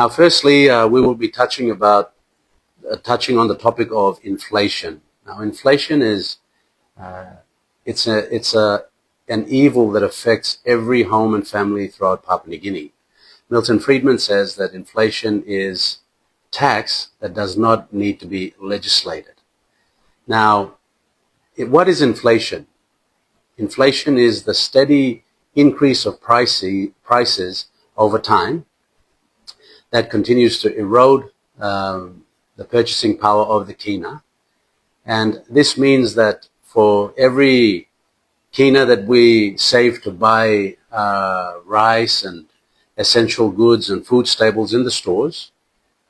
Now, firstly, we will be touching on the topic of inflation. Now, inflation is an evil that affects every home and family throughout Papua New Guinea. Milton Friedman says that inflation is tax that does not need to be legislated. Now, what is inflation? Inflation is the steady increase of prices over time that continues to erode the purchasing power of the kina. And this means that for every kina that we save to buy rice and essential goods and food staples in the stores,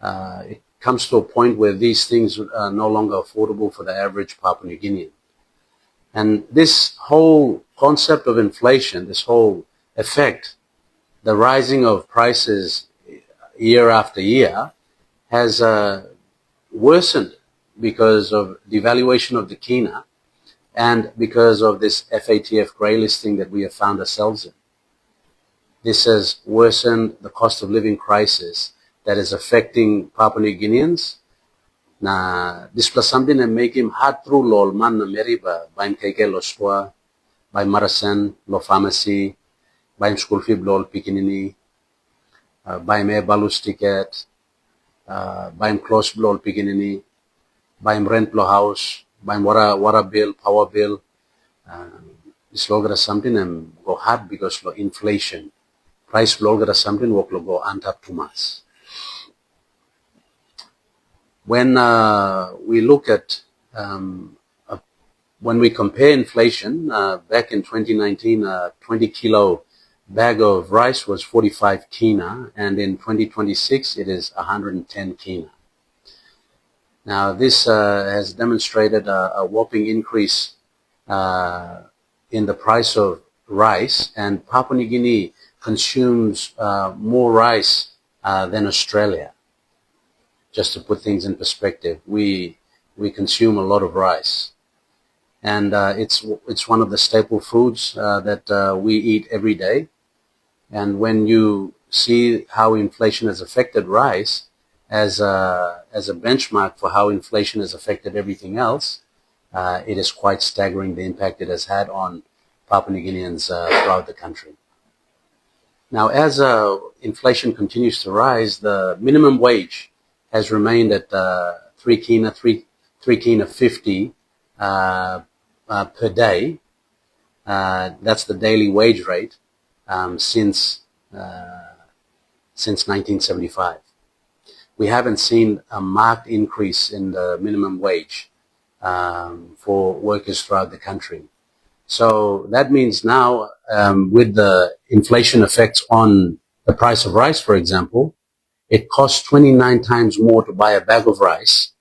it comes to a point where these things are no longer affordable for the average Papua New Guinean. And this whole concept of inflation, this whole effect, the rising of prices year after year, has worsened because of devaluation of the kina and because of this FATF grey listing that we have found ourselves in. This has worsened the cost of living crisis that is affecting Papua New Guineans. Na displasamdin and make him hard through lol man na meriba baim keke lo squa baim marasen lo pharmacy baim school fee lol pikinini baim e balus ticket baim close lol pikinini baim rent lo house baim water bill power bill this logra something and go hard because lo inflation price logra something work lo go antap too much. When we look at, when we compare inflation, back in 2019, a 20 kilo bag of rice was 45 kina, and in 2026 it is 110 kina. Now this has demonstrated a whopping increase in the price of rice, and Papua New Guinea consumes more rice than Australia. Just to put things in perspective, we consume a lot of rice, and it's one of the staple foods that we eat every day. And when you see how inflation has affected rice as a benchmark for how inflation has affected everything else, it is quite staggering the impact it has had on Papua New Guineans throughout the country. Now, as inflation continues to rise, the minimum wage has remained at 3 kina 50 per day. That's the daily wage rate since 1975. We haven't seen a marked increase in the minimum wage for workers throughout the country. So that means now, with the inflation effects on the price of rice, for example, it costs 29 times more to buy a bag of rice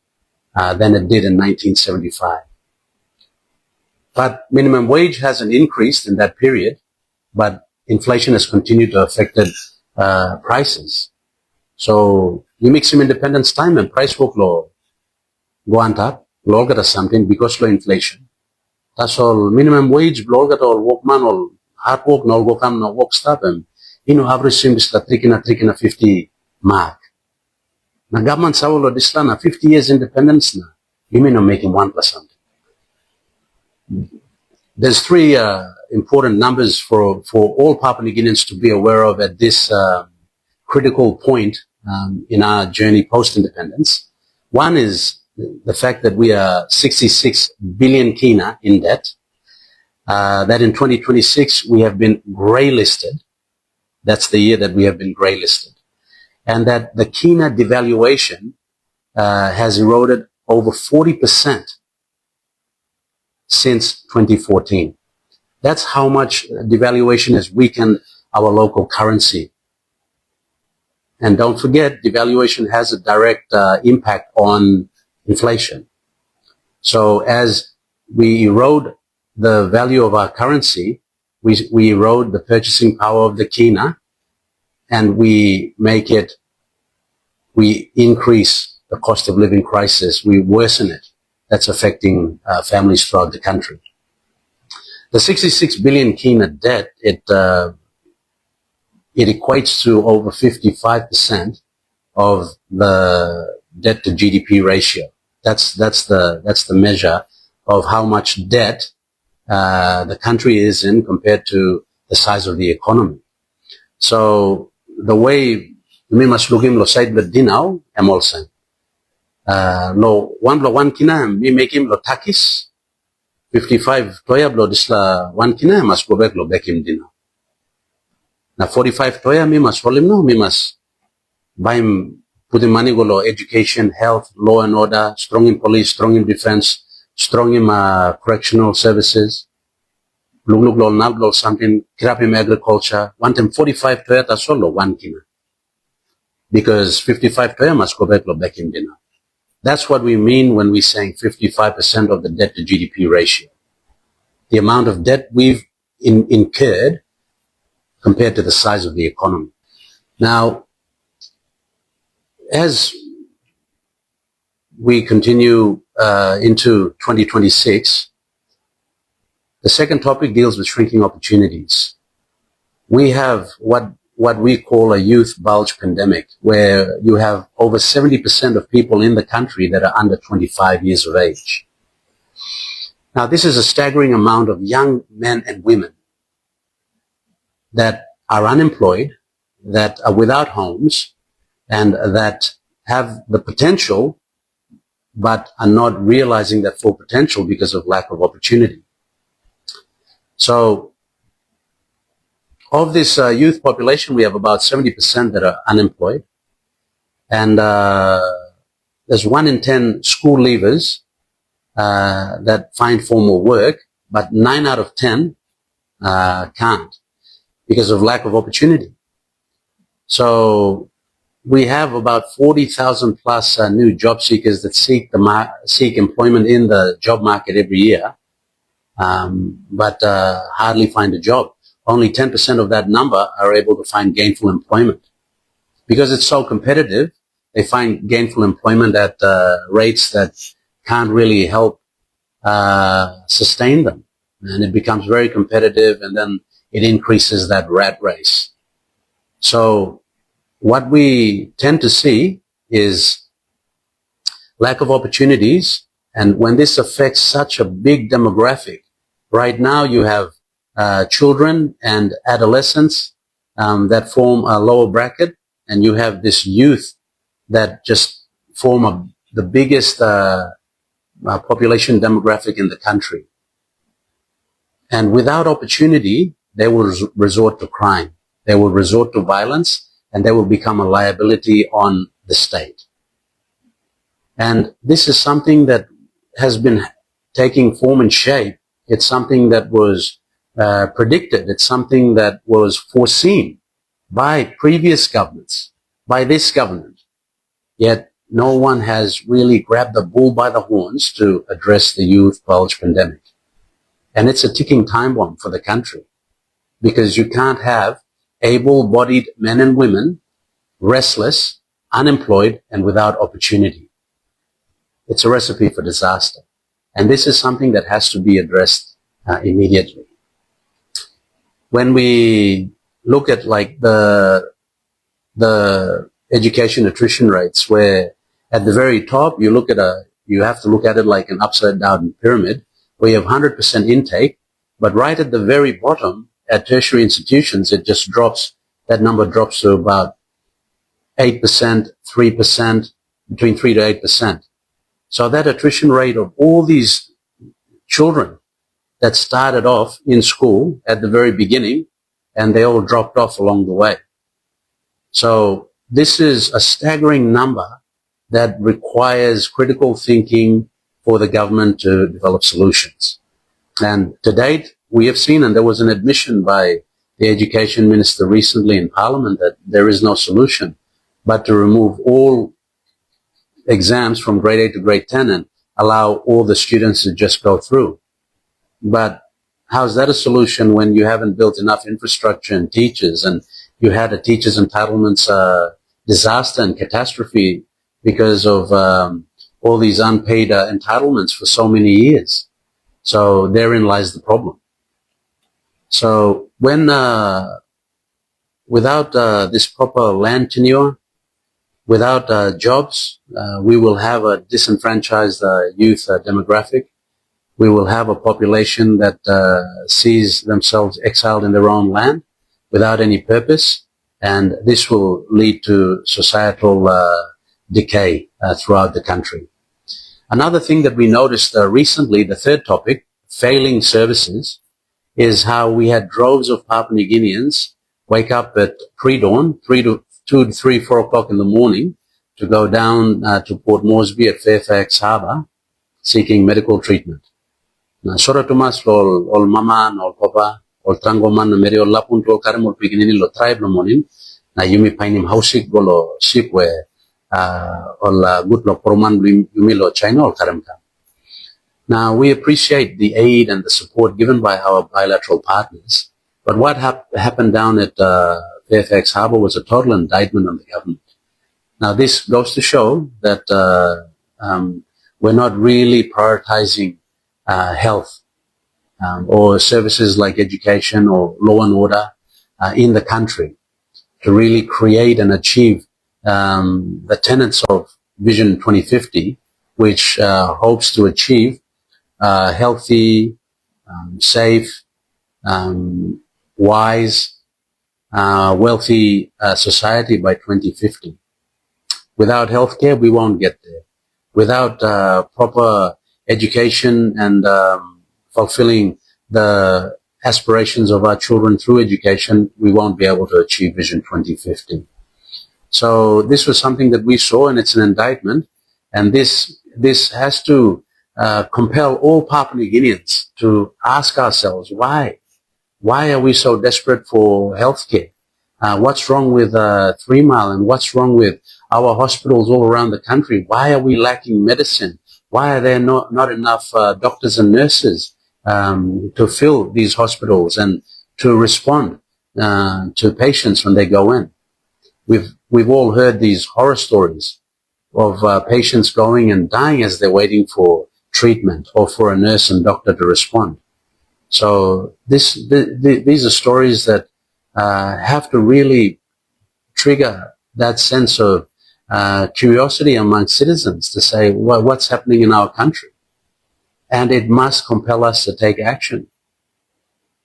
than it did in 1975. But minimum wage hasn't increased in that period, but inflation has continued to affect prices. So you make some independence time and price work law go on top, law get something because of inflation. That's all minimum wage, law get all workman, all hard work, no go come, no work stop him. Average sim is the 3 50 mark. Na government sawolo disla na 50 years independence na, you may not make him 1%. There's three important numbers for all Papua New Guineans to be aware of at this critical point in our journey post-independence. One is the fact that we are 66 billion kina in debt, that in 2026 we have been grey listed. That's the year that we have been grey listed. And that the kina devaluation has eroded over 40% since 2014. That's how much devaluation has weakened our local currency. And don't forget, devaluation has a direct impact on inflation. So as we erode the value of our currency, we erode the purchasing power of the kina, and we increase the cost of living crisis, we worsen it. That's affecting families throughout the country. The 66 billion kina debt, it equates to over 55% of the debt to GDP ratio. That's the measure of how much debt the country is in compared to the size of the economy. So the way we must look lo side the dinao emolsen. Lo one kina mi make him lo takis 55 toya lo disla one kina must go back lo back him dinao. Na 45 toya mi must hold him no mi must buy him put him money go lo education, health, law and order, strong in police, strong in defense, strong in correctional services. Look lo something, crap him agriculture. Want him 45 toya solo one kina. Because 55 toya must go back lo back him dinao. That's what we mean when we're saying 55% of the debt to GDP ratio. The amount of debt we've incurred compared to the size of the economy. Now, as we continue into 2026, the second topic deals with shrinking opportunities. We have what we call a youth bulge pandemic, where you have over 70% of people in the country that are under 25 years of age. Now, this is a staggering amount of young men and women that are unemployed, that are without homes, and that have the potential, but are not realizing that full potential because of lack of opportunity. So, of this youth population, we have about 70% that are unemployed. And there's 1 in 10 school leavers that find formal work, but 9 out of 10 can't because of lack of opportunity. So we have about 40,000 plus new job seekers that seek employment in the job market every year, but hardly find a job. Only 10% of that number are able to find gainful employment. Because it's so competitive, they find gainful employment at rates that can't really help sustain them. And it becomes very competitive, and then it increases that rat race. So what we tend to see is lack of opportunities. And when this affects such a big demographic, right now you have children and adolescents that form a lower bracket, and you have this youth that just form the biggest population demographic in the country. And without opportunity, they will resort to crime. They will resort to violence, and they will become a liability on the state. And this is something that has been taking form and shape. It's something that was predicted. It's something that was foreseen by previous governments, by this government. Yet no one has really grabbed the bull by the horns to address the youth bulge pandemic. And it's a ticking time bomb for the country, because you can't have able-bodied men and women restless, unemployed, and without opportunity. It's a recipe for disaster. And this is something that has to be addressed immediately. When we look at like the education attrition rates, where at the very top you have to look at it like an upside down pyramid, where you have 100% intake, but right at the very bottom at tertiary institutions, it just drops, that number drops to about 8%, 3%, between 3 to 8%. So that attrition rate of all these children that started off in school at the very beginning, and they all dropped off along the way. So this is a staggering number that requires critical thinking for the government to develop solutions. And to date, we have seen, and there was an admission by the Education Minister recently in Parliament, that there is no solution but to remove all exams from grade 8 to grade 10 and allow all the students to just go through. But how is that a solution when you haven't built enough infrastructure and teachers, and you had a teachers' entitlements disaster and catastrophe because of all these unpaid entitlements for so many years? So therein lies the problem. So when without this proper land tenure, Without jobs, we will have a disenfranchised youth demographic. We will have a population that sees themselves exiled in their own land without any purpose, and this will lead to societal decay throughout the country. Another thing that we noticed recently, the third topic, failing services, is how we had droves of Papua New Guineans wake up at pre-dawn, 2 to 3, 4 o'clock in the morning, to go down to Port Moresby at Fairfax Harbour seeking medical treatment. Na sora tumas ol mama ol papa ol trangoman na meri ol lapun to karam ol piginini lo tribe no monin na yumi painim hausik golo shipwe ol good lo proman yumi lo China ol karam ka. Now we appreciate the aid and the support given by our bilateral partners, but what happened down at Fairfax Harbour was a total indictment on the government. Now this goes to show that we're not really prioritizing health or services like education or law and order in the country to really create and achieve the tenets of Vision 2050, which hopes to achieve healthy, safe, wise, wealthy society by 2050. Without healthcare, we won't get there. Without proper education and fulfilling the aspirations of our children through education, we won't be able to achieve Vision 2050. So this was something that we saw, and it's an indictment, and this has to compel all Papua New Guineans to ask ourselves, why? Why are we so desperate for healthcare? What's wrong with 3 Mile, and what's wrong with our hospitals all around the country? Why are we lacking medicine? Why are there not enough doctors and nurses to fill these hospitals and to respond to patients when they go in? We've all heard these horror stories of patients going and dying as they're waiting for treatment or for a nurse and doctor to respond. So these are stories that have to really trigger that sense of curiosity among citizens to say, well, what's happening in our country? And it must compel us to take action,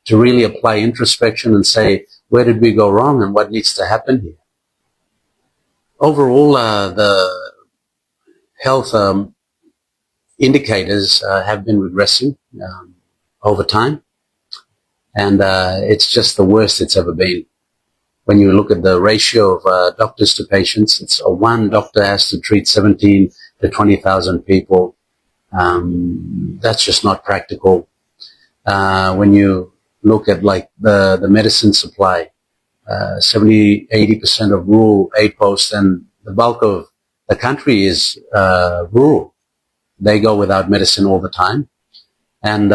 to really apply introspection and say, where did we go wrong and what needs to happen here? Overall, the health indicators have been regressing over time, and it's just the worst it's ever been. When you look at the ratio of doctors to patients, it's one doctor has to treat 17 to 20,000 people. That's just not practical. When you look at like the medicine supply, 70-80% of rural aid posts, and the bulk of the country is rural. They go without medicine all the time. And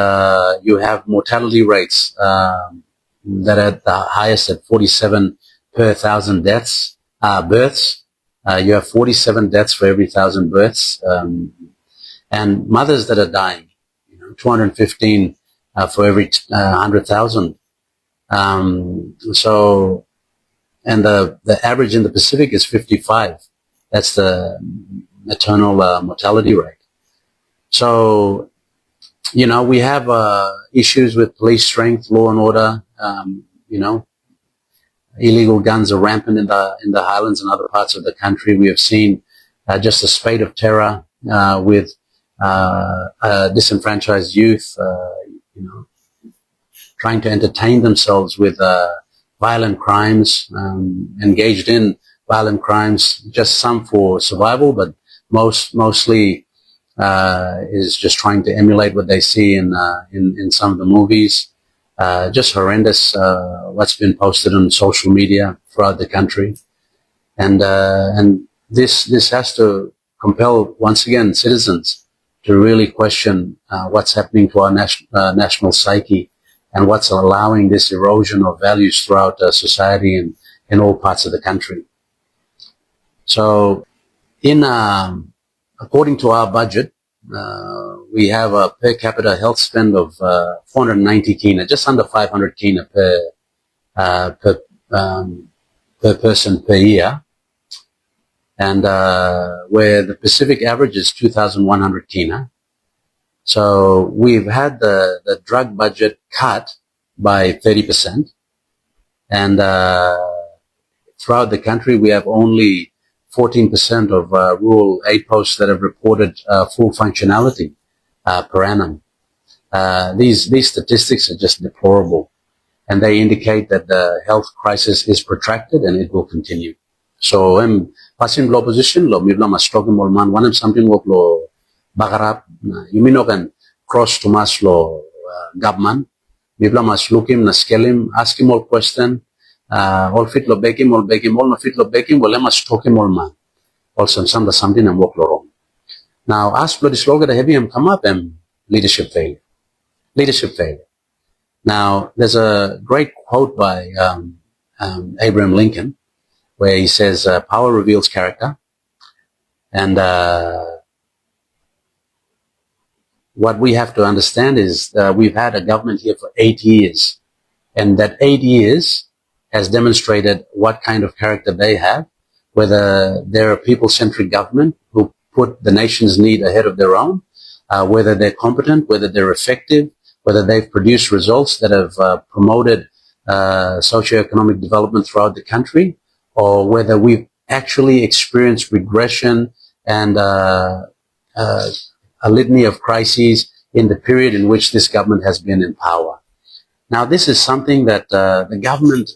you have mortality rates that are at the highest at 47 per 1,000 deaths, births. You have 47 deaths for every 1,000 births. And mothers that are dying, 215 for every 100,000. So, and the average in the Pacific is 55. That's the maternal mortality rate. So, we have issues with police strength, law and order. Illegal guns are rampant in the highlands and other parts of the country. We have seen just a spate of terror with disenfranchised youth, trying to entertain themselves with violent crimes, engaged in violent crimes, just some for survival, but mostly is just trying to emulate what they see in some of the movies. Just horrendous what's been posted on social media throughout the country, and this has to compel once again citizens to really question what's happening to our national psyche and what's allowing this erosion of values throughout society and in all parts of the country. So, according to our budget, we have a per capita health spend of 490 kina, just under 500 kina per person per year. and where the Pacific average is 2,100 kina. So we've had the drug budget cut by 30%, and throughout the country we have only 14% of rural aid posts that have reported full functionality per annum. These statistics are just deplorable, and they indicate that the health crisis is protracted and it will continue. So I'm passing lo opposition lo mibla mas talking more man one something work lo bagarap you mean can cross to mas lo government mibla mas look him na scale him ask him all question all fit lo bake him all no fit lo bake him well mas talk him all man also something and work lo wrong. Now ask lo this longer the heavy come up and leadership failure. Now there's a great quote by Abraham Lincoln where he says power reveals character, and what we have to understand is we've had a government here for 8 years, and that 8 years has demonstrated what kind of character they have, whether they're a people-centric government who put the nation's need ahead of their own, whether they're competent, whether they're effective, whether they've produced results that have promoted socioeconomic development throughout the country, or whether we've actually experienced regression and a litany of crises in the period in which this government has been in power. Now, this is something that the government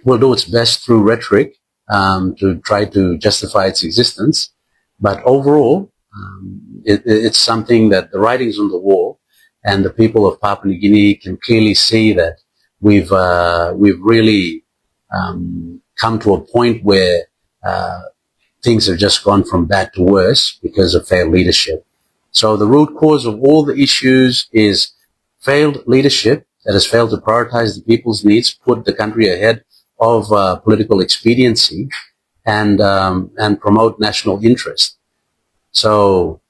will do its best through rhetoric to try to justify its existence, but overall, it's something that the writing's on the wall, and the people of Papua New Guinea can clearly see that we've really come to a point where things have just gone from bad to worse because of failed leadership. So the root cause of all the issues is failed leadership that has failed to prioritize the people's needs, put the country ahead of political expediency, and promote national interest. So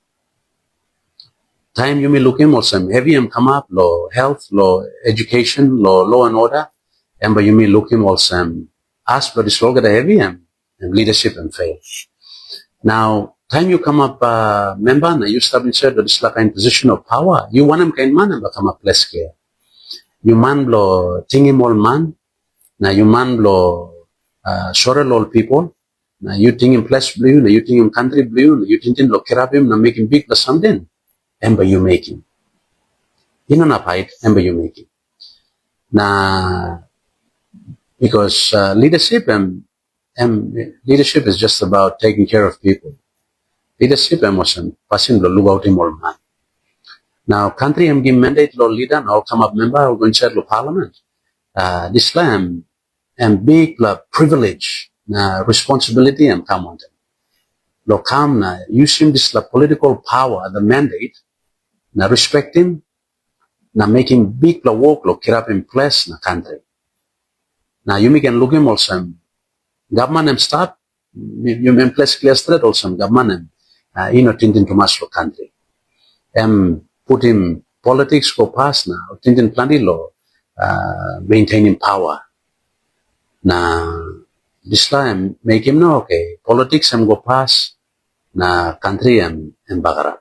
time you may look him or some heavy come up, law health, law education, law and order, and but you may look him or some ask but it's longer the heavy and leadership and fail. Now time you come up member na you establish that it's like in position of power, you want him kind man and come up less clear. You man blow ting him all man, now you man blow sorrel all people. Now you think him plus blue, now you think him country blue, now you think him look up him, now make him big or something. And by you make him. In an height, and by you make him. Now, because leadership and leadership is just about taking care of people. Leadership and wasn't passing the look out him all man. Now, country and give mandate law leader, now come up member, or go inside the parliament. This land and big privilege. Responsibility and come on them. Lo come na use him this political power, the mandate, na respect him, na make him big lo work, lo kirap in place na country. Now you can look him also, government and start, you may place clear straight also, government and, tintin to mas lo country. Put him politics go pass na, tintin plenty lo, maintaining power. Na, this time, make him know, okay, politics go pass, na country and bagara.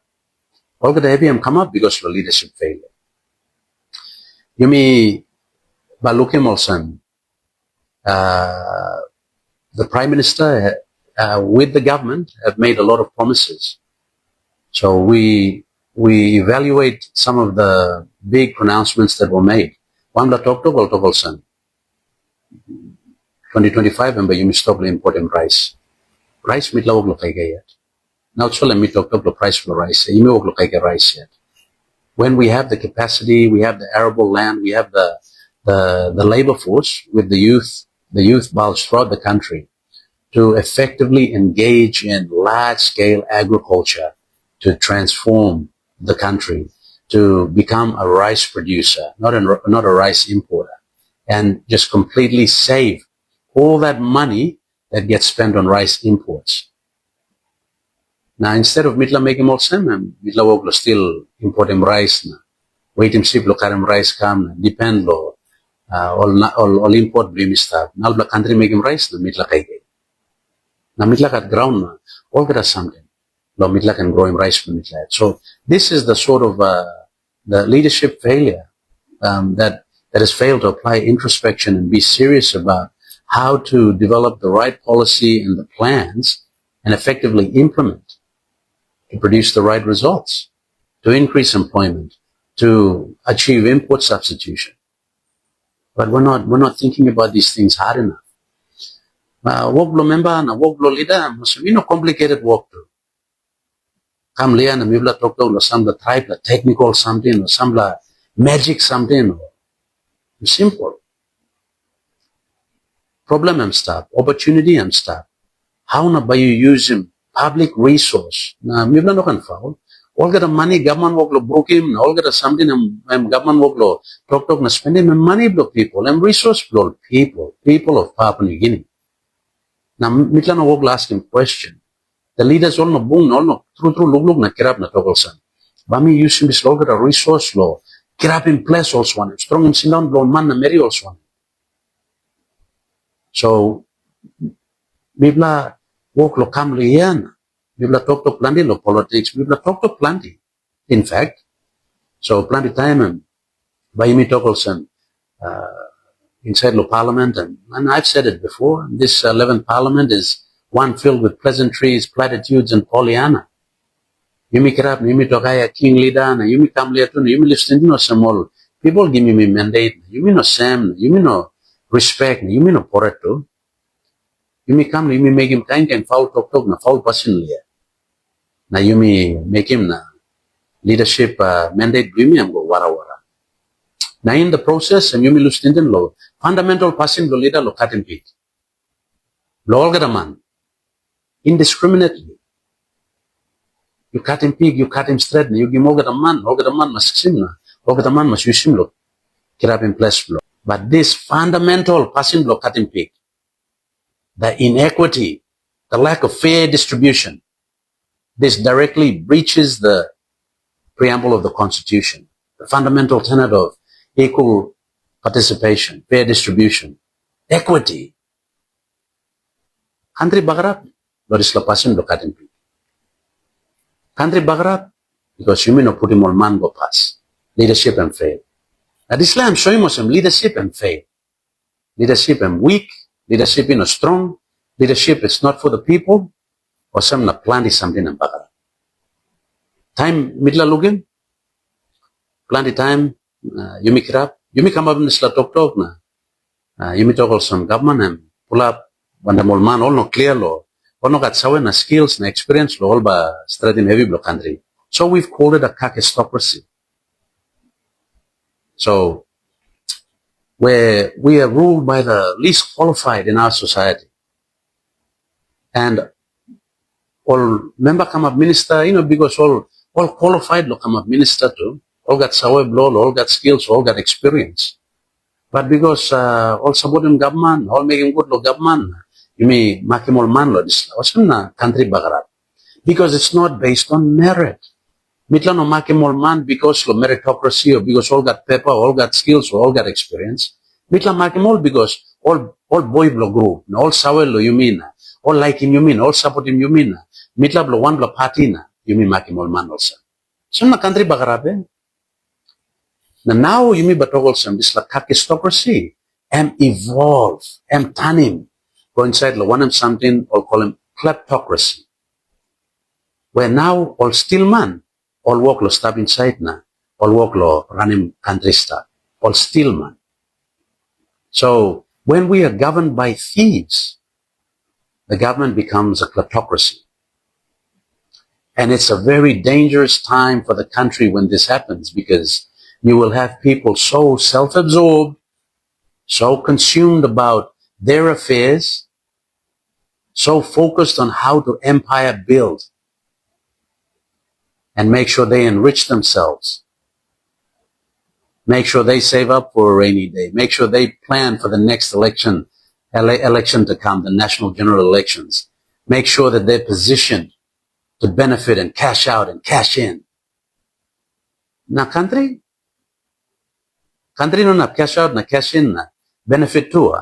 All the heavy come up because of leadership failure. You may, but look him also, the Prime Minister with the government have made a lot of promises. So we evaluate some of the big pronouncements that were made. One la talk to 2025 and by you stop importing rice. Rice mitla wog lo kay yet. Now it's all talk the price for rice. You may wog lo kay rice yet. When we have the capacity, we have the arable land, we have the labor force with the youth bulge throughout the country to effectively engage in large-scale agriculture to transform the country to become a rice producer, not a rice importer, and just completely save all that money that gets spent on rice imports. Now, instead of mitla making more salmon, mitla wog lo still import him rice na. Wait him sip lo karam rice kam na. Depend lo all import brim stuff. Now the country make him rice na mitla kay. Na mitlak at ground na, all get something. Lo mitlak and growing rice for mitlak. So this is the sort of the leadership failure that has failed to apply introspection and be serious about how to develop the right policy and the plans and effectively implement to produce the right results, to increase employment, to achieve import substitution. But we're not thinking about these things hard enough. Work lo member na work lo leader, complicated work too. Kam liya na mibla talk lo some the type la technical something or some la magic something or simple. Problem am stop, opportunity am stop. How na ba you use him public resource? Na mibla no kan foul. All get the money government work lo broke him. All get something am government work lo talk na spending money block people and resource block people of Papua New Guinea. Na mitla no work last him question. The leaders all no boom all no true look na kirap na togol san. Bami use him is longer a resource law. Kirap in place also one. Strong in sinon blown man na meri also one. So bibla work lo kam liyan. Bibla talk plenty lo politics. Bibla talk plenty. In fact, so plenty time and by me talk also inside the parliament, and I've said it before, this 11th parliament is one filled with pleasantries, platitudes, and Pollyanna. Yumi kirap, yumi tokaya king leader, na yumi come later, yumi listen no small. People give me mandate, yumi no sam, yumi no respect, yumi no poreto. Yumi come, yumi make him kind and foul talk na foul person liya. Na yumi make him na leadership mandate, yumi am go wara. Now in the process, and you will lose law, fundamental passing the leader lo cut and pick. Lo man, indiscriminately. You cut him pig, you cut him straight, you give all man must simna, man must use him lo, kirap in place blow. But this fundamental passing lo cut and pick, the inequity, the lack of fair distribution, this directly breaches the preamble of the Constitution, the fundamental tenet of equal participation, fair distribution, equity. Country bagarap, Loris Lapasin lo katin pi. Country bagarap, because you may not put him on man go pass. Leadership and fail. At Islam, show him some leadership and fail. Leadership and weak, leadership in a strong, leadership is not for the people, or some na plenty something and bagarap. Time midla lugin, plenty time, you make up, you come up in this talk na, you may talk also some government and pull up, when the man all no clear law, all no got sawe na skills, na experience law, all ba straight in heavy block country. So we've called it a kakistocracy. So, where we are ruled by the least qualified in our society. And all member come up minister, because all qualified lo come up minister too. All got sawe blow, all got skills, all got experience. But because all supporting government, all making good lo government, you may make him all man lo this. Wasn't na country bagarap. Because it's not based on merit. Mitla no make him all man because lo meritocracy or because all got paper, all got skills, or all got experience. Mitla make him all because all boy lo group, all sawe lo you mean, all like him you mean, all support him you mean. Mitla lo one lo party na, you mean make him all man also. So na country bagarap eh. Now you mean but also this like kakistocracy, evolve, turn him, go inside the one and something or call him kleptocracy. Where now all still man, all work lo stop inside na, all work lo running country start, all still man. So when we are governed by thieves, the government becomes a kleptocracy. And it's a very dangerous time for the country when this happens because you will have people so self-absorbed, so consumed about their affairs, so focused on how to empire build and make sure they enrich themselves, make sure they save up for a rainy day, make sure they plan for the next election to come, the national general elections, make sure that they're positioned to benefit and cash out and cash in. Now country no na cash out na cash in na benefit too.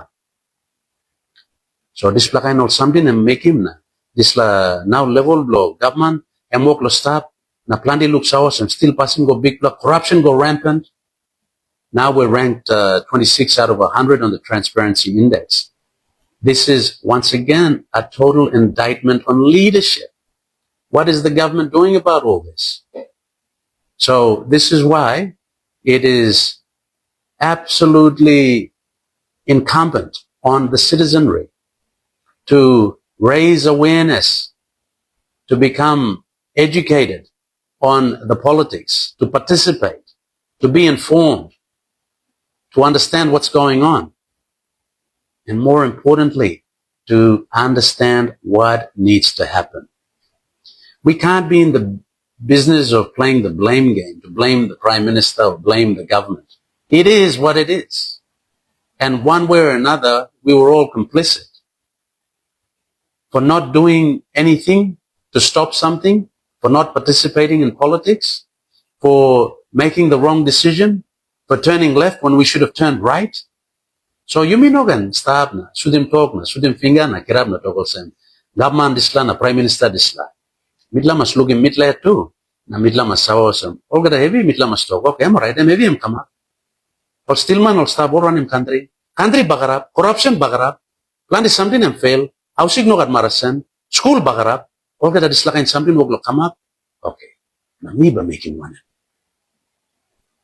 So this plakain or something and make him na this now level blow government and work lo stop na plenty looks hours and still passing go big block corruption go rampant. Now we're ranked 26 out of 100 on the transparency index. This is once again a total indictment on leadership. What is the government doing about all this? So this is why it is absolutely incumbent on the citizenry to raise awareness, to become educated on the politics, to participate, to be informed, to understand what's going on, and more importantly, to understand what needs to happen. We can't be in the business of playing the blame game, to blame the prime minister or blame the government. It is what it is. And one way or another, we were all complicit for not doing anything to stop something, for not participating in politics, for making the wrong decision, for turning left when we should have turned right. So you mean organ stop na, sudim talk na, sudim finger na, kirab na togol sem. Government disla na, prime minister disla. Midla mas lugim midla too. Na midla mas sawa sem. Olga da heavy midla mas talk. Okay, I'm right. Heavy am kama. Or stillman or stop or run in country. Country bagarap, corruption bagarap. Plan is something and fail. Housing no marasan. School bagarap. Olga da disla kain something wog lo come up. Okay. Na mi ba making one.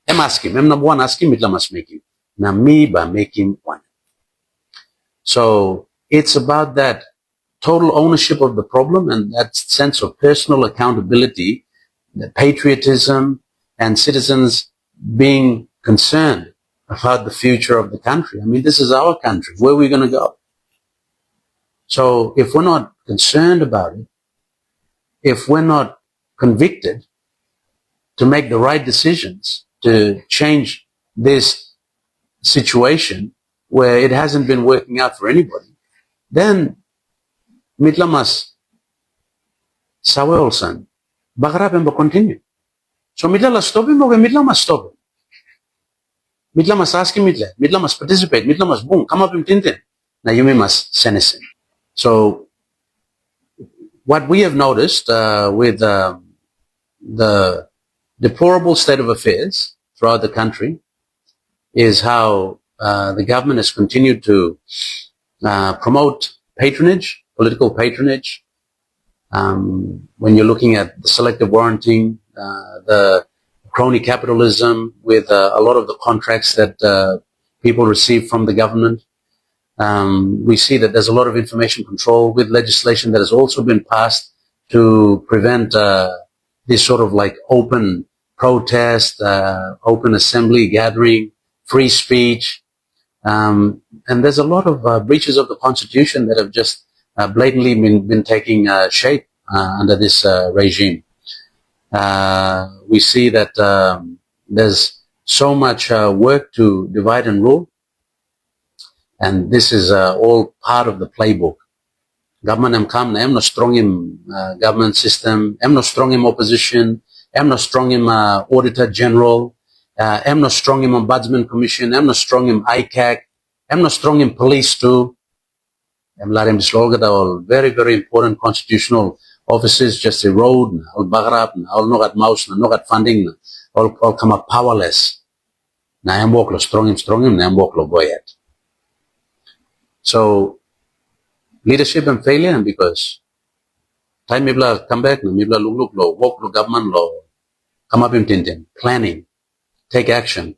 I'm asking. I'm number one asking midla mas making. Na me by making one. So it's about that total ownership of the problem and that sense of personal accountability, the patriotism, and citizens being concerned about the future of the country. I mean, this is our country. Where are we going to go? So if we're not concerned about it, if we're not convicted to make the right decisions to change this situation where it hasn't been working out for anybody, then mitla mas sawe olsan bagarap and continue. So mitla la stop him, okay, mitla mas stop him. Mitla mas ask him, mitla mas participate, mitla mas boom, come up in tintin. Na yumi mas senesen. So what we have noticed with the deplorable state of affairs throughout the country is how the government has continued to promote patronage, political patronage. When you're looking at the selective warranting, the crony capitalism with a lot of the contracts that people receive from the government, we see that there's a lot of information control with legislation that has also been passed to prevent this sort of like open protest, open assembly, gathering, free speech, and there's a lot of breaches of the Constitution that have just blatantly been taking shape under this regime. We see that there's so much work to divide and rule, and this is all part of the playbook. Government am come, am no strong in government system, am no strong in opposition, am no strong in Auditor General, am not strong in Ombudsman Commission, am not strong in ICAC, am not strong in police too. Am larim disloga da all very, very important constitutional offices just erode, all bagrab, all no got mouse, no got funding, all come up powerless. Na am walk lo strong him, na am walk lo boyet. So leadership and failure, and because time mibla come back, mibla look lo, walk lo government lo, come up in tintin, planning, take action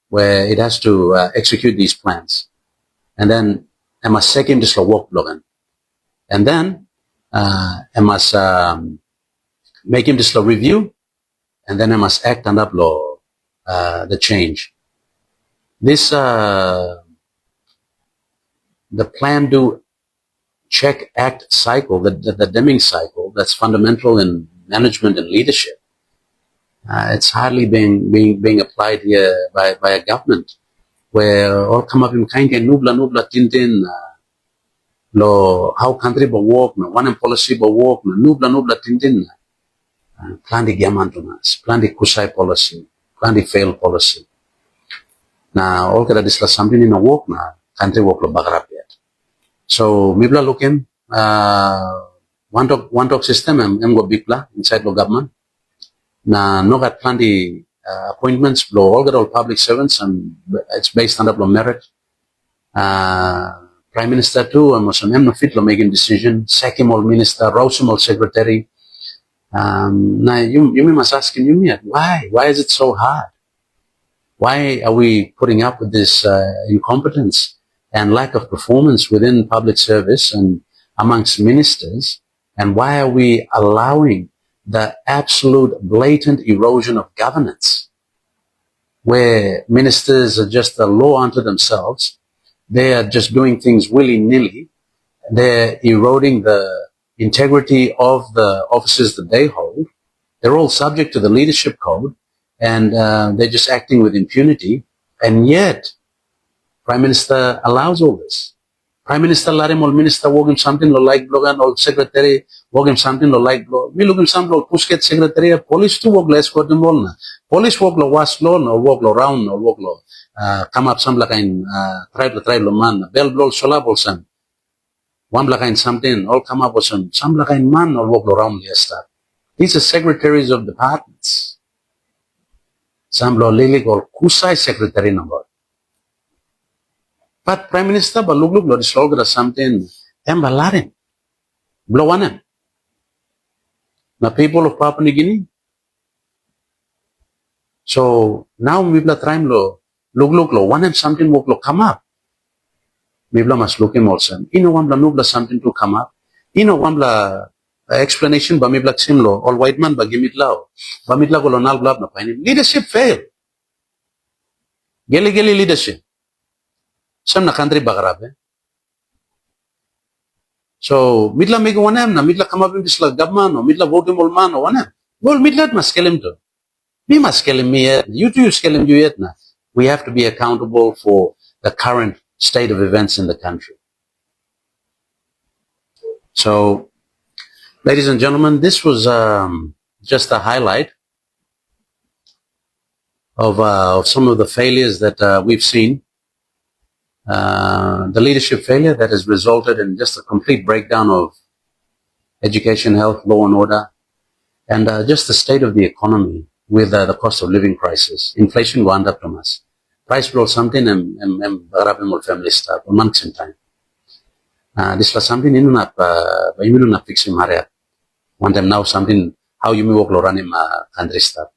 where it has to execute these plans. And then I must second this work blogan. And then I must make him this review, and then I must act on that law, the change. This the plan, do, check, act cycle, the Deming cycle that's fundamental in management and leadership. It's hardly being applied here by a government where all come up in kind of nubla tintin lo how country ba work na one policy ba work na nubla tintin plan di giamantunas, plan di kusai policy, plan di fail policy. Na all kada disla something in a work na country work lo bagrap yet. So mibla looking one talk system em go big pla inside the government. Na no got plenty appointments blow all got all public servants and it's based on the merit. Prime Minister too, and was no fit lo making decision. Second all minister, Rosum all secretary. Now you must ask you why is it so hard? Why are we putting up with this incompetence and lack of performance within public service and amongst ministers? And why are we allowing the absolute blatant erosion of governance, where ministers are just a law unto themselves? They are just doing things willy-nilly. They're eroding the integrity of the offices that they hold. They're all subject to the leadership code, and they're just acting with impunity. And yet, Prime Minister allows all this. Prime Minister Larim or Minister Wogim something like Blogan or Secretary Wogim something like Blog. We look him some Blog Pusket Secretary, Police to work less got them all. Police work lo was law or work lo round or work lo come up some like in tribe man, bell blow solable son. One black and something all come up with some black and man or work lo round the stuff. These are secretaries of departments. Some lo lily or Kusai secretary number. But Prime Minister, but look, this log something, embalarin, blowanem. The people of Papua New Guinea. So now we will try look, one something will come up. We must look him also. One something to come up. One explanation, but maybe simlo, all white man, but give it low. But me go on all na leadership fail. Geli leadership. Some na country bagarabe. So midla make one na midla come up in this government or midla voting all man or one. Well, midla must kill him too. We must kill him here. You too kill him yet na. We have to be accountable for the current state of events in the country. So, ladies and gentlemen, this was just a highlight of some of the failures that we've seen. The leadership failure that has resulted in just a complete breakdown of education, health, law and order, and just the state of the economy with the cost of living crisis. Inflation wound up to us. Price growth something and family stuff a months in time. This was something in fixing Maria. One time now something how you may work around in country stuff.